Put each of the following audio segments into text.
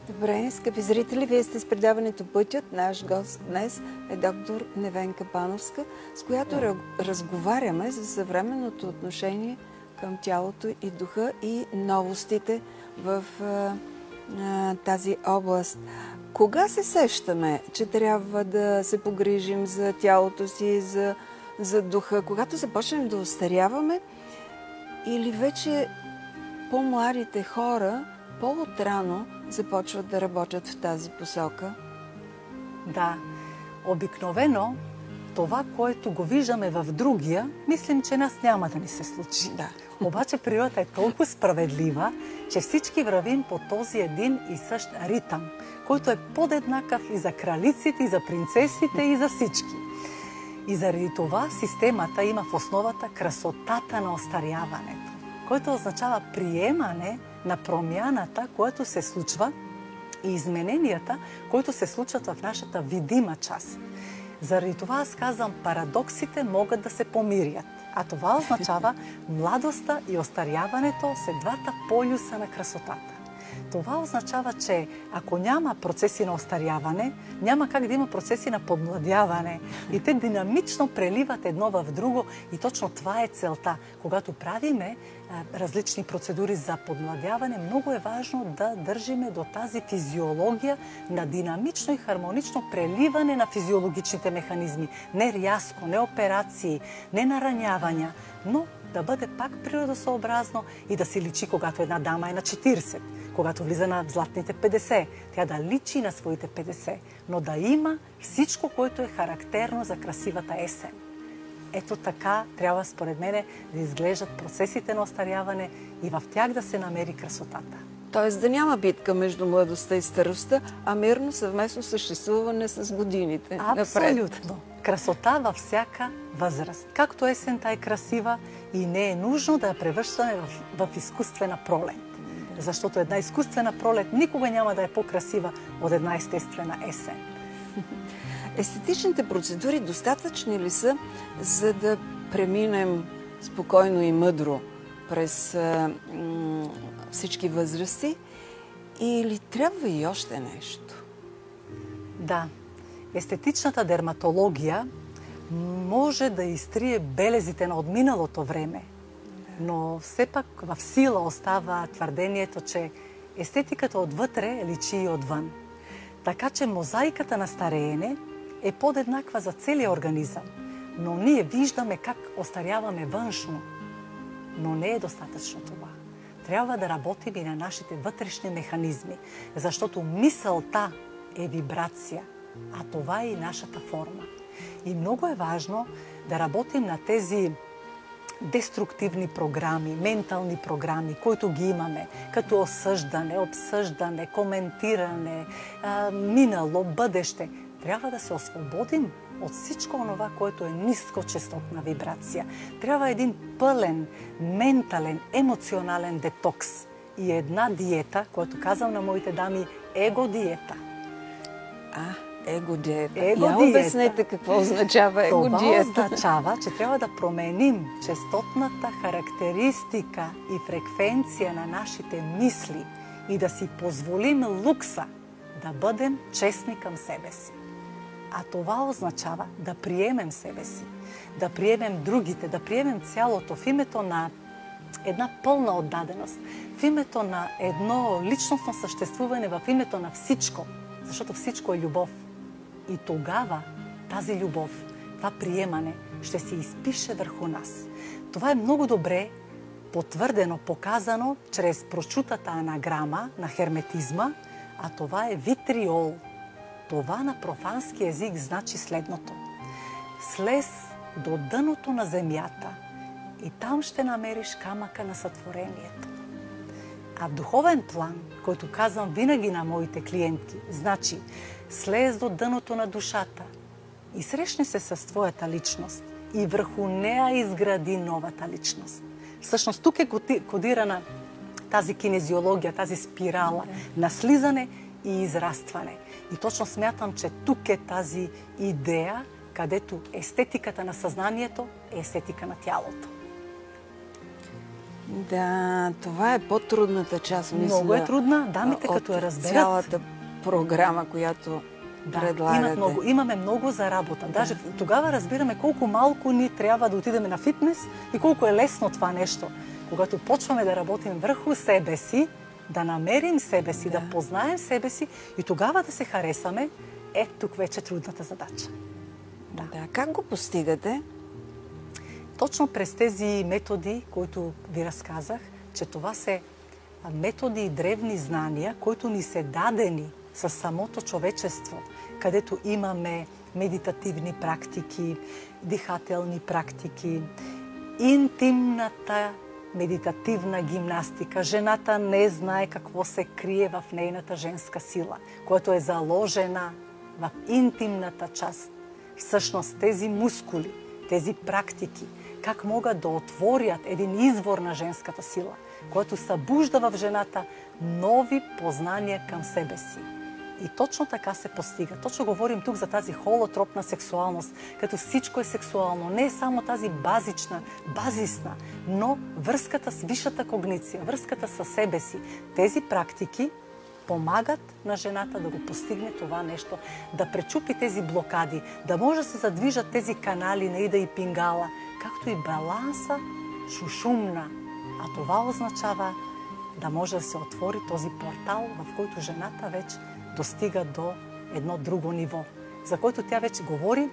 Добре, скъпи зрители, вие сте с предаването Пътят. Наш гост днес е доктор Невенка Пановска, с която разговаряме за съвременното отношение към тялото и духа и новостите в тази област. Кога се сещаме, че трябва да се погрижим за тялото си, за духа? Когато започнем да остаряваме или вече по-младите хора по-отрано започват да работят в тази посока? Да, обикновено това, което го виждаме в другия, мислим, че нас няма да ни се случи. Да. Обаче природата е толкова справедлива, че всички вървим по този един и същ ритъм, който е подеднакъв и за кралиците, и за принцесите, и за всички. И заради това системата има в основата красотата на остаряването, което означава приемане на промяната, което се случва, и измененията, които се случват в нашата видима част. Заради това аз казвам, парадоксите могат да се помирят. А това означава младостта и остаряването са двата полюса на красотата. Това означава, че ако няма процеси на остаряване, няма как да има процеси на подмладяване. И те динамично преливат едно в друго и точно това е целта. Когато правиме различни процедури за подмладяване, много е важно да държиме до тази физиология на динамично и хармонично преливане на физиологичните механизми. Не рязко, не операции, не наранявания, но да бъде пак природосъобразно и да си личи, когато една дама е на 40, когато влиза на златните 50. Тя да личи на своите 50, но да има всичко, което е характерно за красивата есен. Ето така трябва, според мен, да изглеждат процесите на остаряване и в тях да се намери красотата. Тоест да няма битка между младостта и старостта, а мирно съвместно съществуване с годините. Абсолютно. Красота във всяка възраст. Както есента е красива и не е нужно да я превръщаме в изкуствена пролет. Защото една изкуствена пролет никога няма да е по-красива от една естествена есен. Естетичните процедури достатъчни ли са, за да преминем спокойно и мъдро през всички възрасти? Или трябва и още нещо? Да. Естетичната дерматология може да изтрие белезите на отминалото време, но все пак в сила остава твърдението, че естетиката отвътре личи и отвън. Така че мозайката на стареене е подеднаква за целия организъм, но ние виждаме как остаряваме външно, но не е достатъчно това. Трябва да работим и на нашите вътрешни механизми, защото мисълта е вибрация, а това е и нашата форма. И много е важно да работим на тези деструктивни програми, ментални програми, които ги имаме, като осъждане, обсъждане, коментиране, минало, бъдеще. Трябва да се освободим от всичко онова, което е нискочестотна вибрация. Трябва един пълен, ментален, емоционален детокс и една диета, която казвам на моите дами, его-диета. Его-диета. Его-диета. Обяснете какво означава его-диета. Това означава, че трябва да променим честотната характеристика и фреквенция на нашите мисли и да си позволим лукса да бъдем честни към себе си. А това означава да приемем себе си, да приемем другите, да приемем цялото в името на една пълна отдаденост, в името на едно личностно съществуване, в името на всичко, защото всичко е любов. И тогава тази любов, това приемане ще се изпише върху нас. Това е много добре потвърдено, показано чрез прочутата анаграма на херметизма, а това е витриол. Това на профански език значи следното. Слез до дъното на земята и там ще намериш камъка на сътворението. А в духовен план, който казвам винаги на моите клиентки, значи слез до дъното на душата и срещни се с твоята личност и върху нея изгради новата личност. Всъщност тук е кодирана тази кинезиология, тази спирала на слизане и израстване. И точно смятам, че тук е тази идея, където естетиката на съзнанието е естетика на тялото. Да, това е по-трудната част, мисля. Много е трудна. Дамите, като я разберат. Цялата програма, която предлагате. Имаме много за работа. Даже тогава разбираме колко малко ни трябва да отидем на фитнес и колко е лесно това нещо. Когато почваме да работим върху себе си, да намерим себе си, да познаем себе си и тогава да се харесаме, тук вече трудната задача. Да. Как го постигате? Точно през тези методи, които ви разказах, че това са методи и древни знания, които ни са дадени със самото човечество, където имаме медитативни практики, дихателни практики, интимната медитативна гимнастика. Жената не знае какво се крие в нейната женска сила, което е заложена в интимната част. Всъщност тези мускули, тези практики, как могат да отворят един извор на женската сила, който събужда в жената нови познания към себе си. И точно така се постига. Точно говорим тук за тази холотропна сексуалност, като всичко е сексуално. Не е само тази базисна, но връзката с висшата когниция, връзката със себе си. Тези практики помагат на жената да го постигне това нещо, да пречупи тези блокади, да може да се задвижат тези канали на Ида и Пингала, както и баланса шушумна. А това означава да може да се отвори този портал, в който жената вече достига до едно друго ниво, за който тя вече говори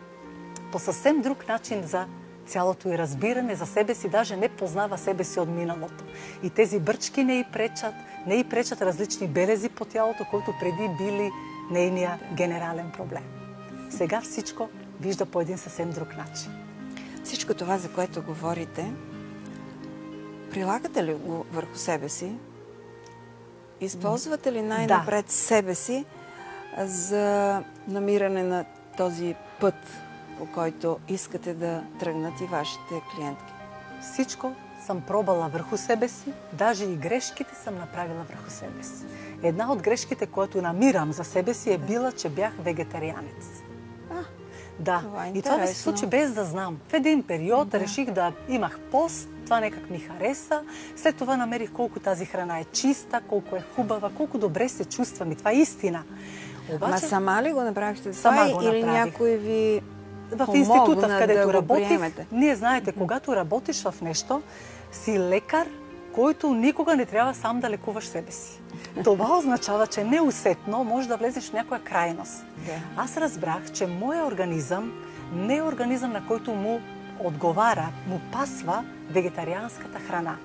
по съвсем друг начин за цялото й разбиране за себе си, даже не познава себе си от миналото. И тези бръчки не й пречат различни белези по тялото, които преди били нейния генерален проблем. Сега всичко вижда по един съвсем друг начин. Всичко това, за което говорите, прилагате ли го върху себе си? Използвате ли най-напред себе си за намиране на този път, по който искате да тръгнат и вашите клиентки? Всичко съм пробала върху себе си, даже и грешките съм направила върху себе си. Една от грешките, която намирам за себе си, е била, че бях вегетарианец. Да, и това ми се случи без да знам. В един период реших да имах пост, това некак ми хареса. След това намерих колко тази храна е чиста, колко е хубава, колко добре се чувствам. И това е истина. Ама сама ли го направихте това или някой ви в института, да където работих, приемете? Ние знаете, когато работиш в нещо, си лекар, който никога не трябва сам да лекуваш себе си. Това означава, че неусетно може да влезеш в някоя крайност. Аз разбрах, че моя организъм не е организъм, на който му отговаря, му пасва вегетарианската храна.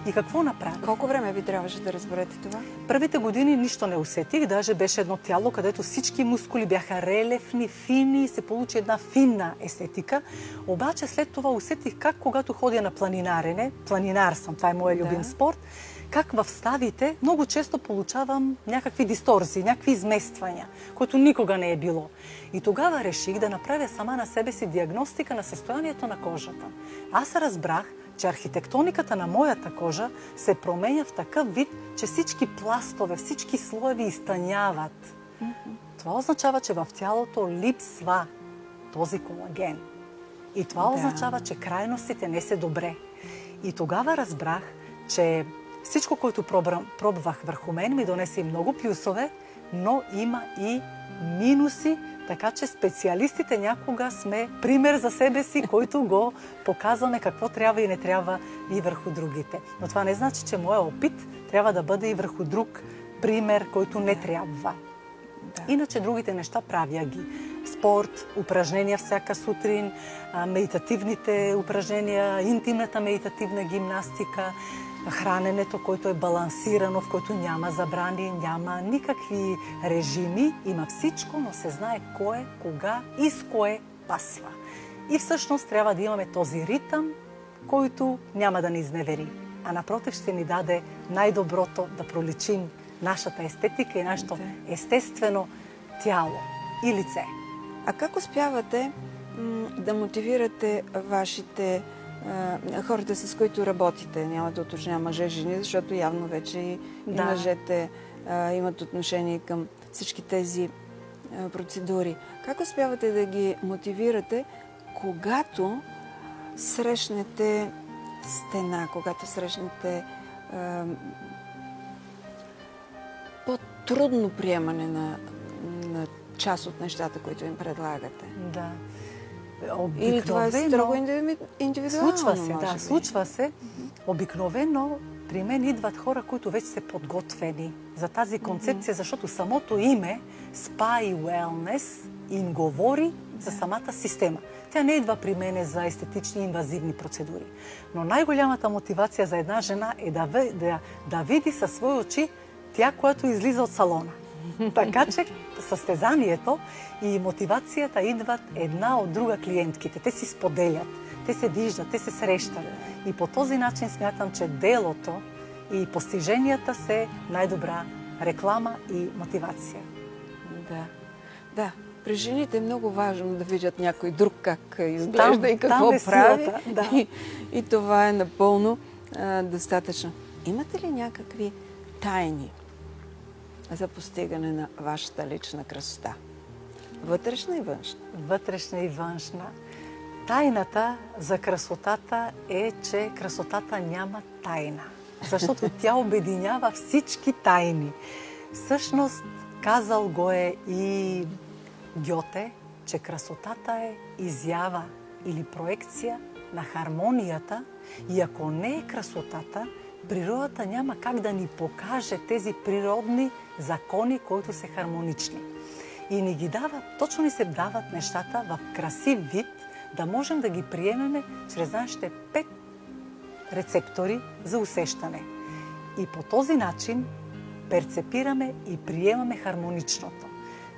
И какво направих? Колко време ви трябваше да разберете това? Първите години нищо не усетих. Даже беше едно тяло, където всички мускули бяха релефни, фини и се получи една финна естетика. Обаче след това усетих как, когато ходя на планинарене, планинар съм, това е моят любим спорт, как в ставите много често получавам някакви дисторзии, някакви измествания, което никога не е било. И тогава реших да направя сама на себе си диагностика на състоянието на кожата. Аз разбрах, че архитектониката на моята кожа се променя в такъв вид, че всички пластове, всички слоеви изтъняват. Това означава, че в тялото липсва този колаген. И това означава, че крайностите не са добре. И тогава разбрах, че всичко, което пробвах върху мен, ми донесе и много плюсове, но има и минуси, така че специалистите някога сме пример за себе си, който го показваме какво трябва и не трябва и върху другите. Но това не значи, че моя опит трябва да бъде и върху друг пример, който не трябва. Иначе другите неща правя ги. Спорт, упражнения всяка сутрин, медитативните упражнения, интимната медитативна гимнастика, храненето, което е балансирано, в което няма забрани, няма никакви режими, има всичко, но се знае кое, кога и с кое пасва. И всъщност трябва да имаме този ритъм, който няма да ни изневери, а напротив ще ни даде най-доброто да проличим нашата естетика и нашето естествено тяло и лице. А как успявате да мотивирате вашите хората, с които работите? Няма да уточня мъже, жени, защото явно вече и мъжете имат отношение към всички тези процедури. Как успявате да ги мотивирате, когато срещнете стена, когато срещнете по-трудно приемане на част от нещата, които им предлагате? Да. Или това е строго индивидуално? Случва се, да, случва се. Обикновено при мен идват хора, които вече са подготвени за тази концепция, защото самото име Spa и Wellness им говори за самата система. Тя не идва при мене за естетични инвазивни процедури. Но най-голямата мотивация за една жена е да види със свои очи тя, която излиза от салона. Така че състезанието и мотивацията идват една от друга клиентките. Те си споделят, те се виждат, те се срещат. И по този начин смятам, че делото и постиженията са най-добра реклама и мотивация. Да. При жените е много важно да видят някой друг как изглежда и какво прави. Да. И това е напълно достатъчно. Имате ли някакви тайни за постигане на вашата лична красота? Вътрешна и външна? Вътрешна и външна. Тайната за красотата е, че красотата няма тайна. Защото тя обединява всички тайни. Всъщност, казал го е и Гьоте, че красотата е изява или проекция на хармонията и ако не е красотата, природата няма как да ни покаже тези природни закони, които са хармонични. И ни ги дават, точно ни се дават нещата в красив вид, да можем да ги приемеме чрез нашите 5 рецептори за усещане. И по този начин перцепираме и приемаме хармоничното.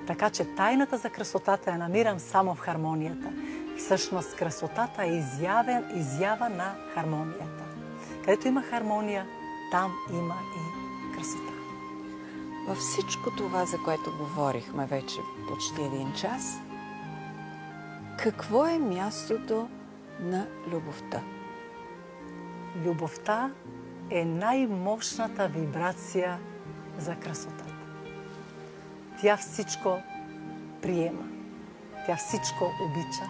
Така че тайната за красотата я намирам само в хармонията. Всъщност красотата е изява на хармонията. Където има хармония, там има и красота. Във всичко това, за което говорихме вече почти 1 час, какво е мястото на любовта? Любовта е най-мощната вибрация за красотата. Тя всичко приема. Тя всичко обича.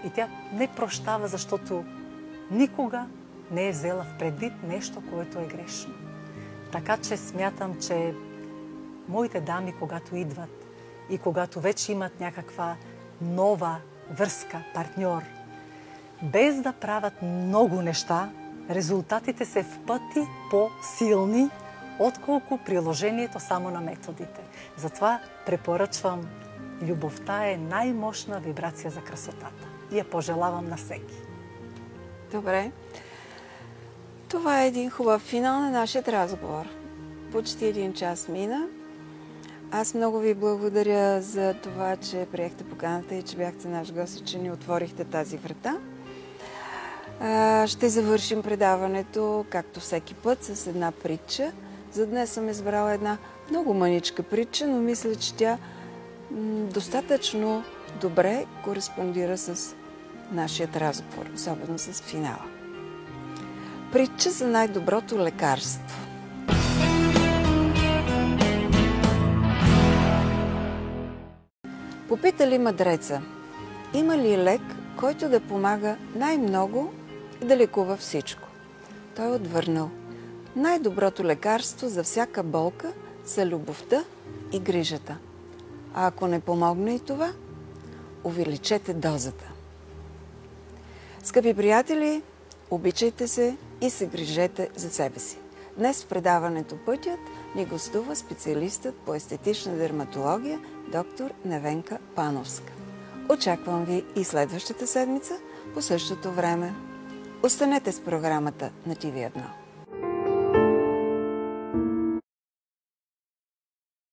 И тя не прощава, защото никога не е взела в предвид нещо, което е грешно. Така че смятам, че моите дами, когато идват и когато вече имат някаква нова връзка, партньор, без да правят много неща, резултатите са в пъти по-силни, отколко приложението само на методите. Затова препоръчвам, любовта е най-мощна вибрация за красотата. И я пожелавам на всеки. Добре. Това е един хубав финал на нашия разговор. Почти 1 час мина. Аз много ви благодаря за това, че приехте поканата и че бяхте наш гост и че ни отворихте тази врата. Ще завършим предаването, както всеки път, с една притча. За днес съм избрала една много мъничка притча, но мисля, че тя достатъчно добре кореспондира с нашият разговор, особено с финала. Притча за най-доброто лекарство. Попитали мъдреца, има ли лек, който да помага най-много и да лекува всичко? Той е отвърнал. Най-доброто лекарство за всяка болка са любовта и грижата. А ако не помогне и това, увеличете дозата. Скъпи приятели, обичайте се и се грижете за себе си. Днес в предаването Пътят ни гостува специалистът по естетична дерматология доктор Невенка Пановска. Очаквам ви и следващата седмица по същото време. Останете с програмата на TV1.